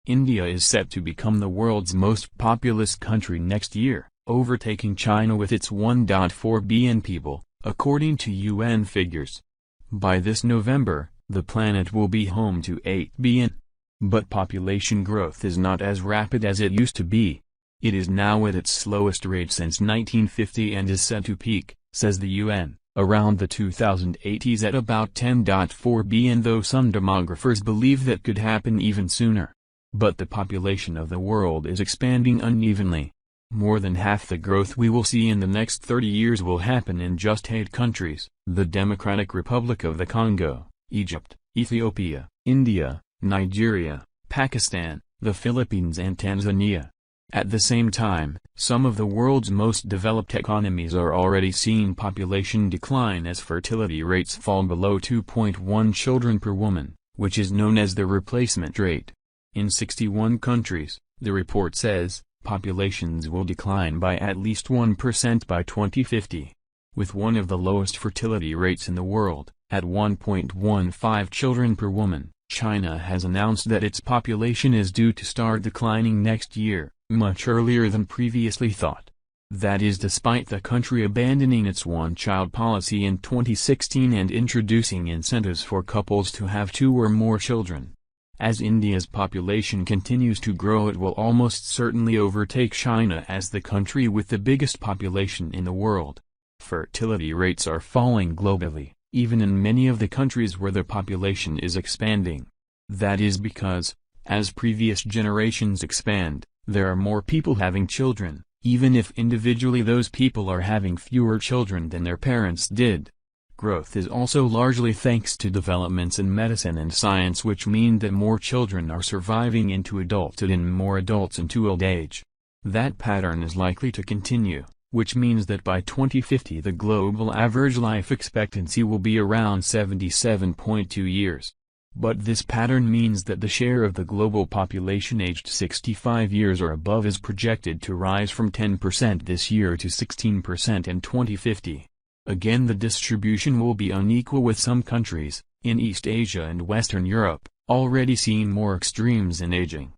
India is set to become the world's most populous country next year, overtaking China with its 1.4 billion people, according to UN figures. By this November, the planet will be home to 8 billion. But population growth is not as rapid as it used to be. It is now at its slowest rate since 1950 and is set to peak, says the UN, around the 2080s at about 10.4 billion, though some demographers believe that could happen even sooner. But the population of the world is expanding unevenly. More than half the growth we will see in the next 30 years will happen in just 8 countries: the Democratic Republic of the Congo, Egypt, Ethiopia, India, Nigeria, Pakistan, the Philippines and Tanzania. At the same time, some of the world's most developed economies are already seeing population decline as fertility rates fall below 2.1 children per woman, which is known as the replacement rate. In 61 countries, the report says, populations will decline by at least 1% by 2050. With one of the lowest fertility rates in the world, at 1.15 children per woman, China has announced that its population is due to start declining next year, much earlier than previously thought. That is despite the country abandoning its one-child policy in 2016 and introducing incentives for couples to have 2 or more children. As India's population continues to grow, it will almost certainly overtake China as the country with the biggest population in the world. Fertility rates are falling globally, even in many of the countries where the population is expanding. That is because, as previous generations expand, there are more people having children, even if individually those people are having fewer children than their parents did. Growth is also largely thanks to developments in medicine and science, which mean that more children are surviving into adulthood and more adults into old age. That pattern is likely to continue, which means that by 2050 the global average life expectancy will be around 77.2 years. But this pattern means that the share of the global population aged 65 years or above is projected to rise from 10% this year to 16% in 2050. Again, the distribution will be unequal, with some countries, in East Asia and Western Europe, already seeing more extremes in aging.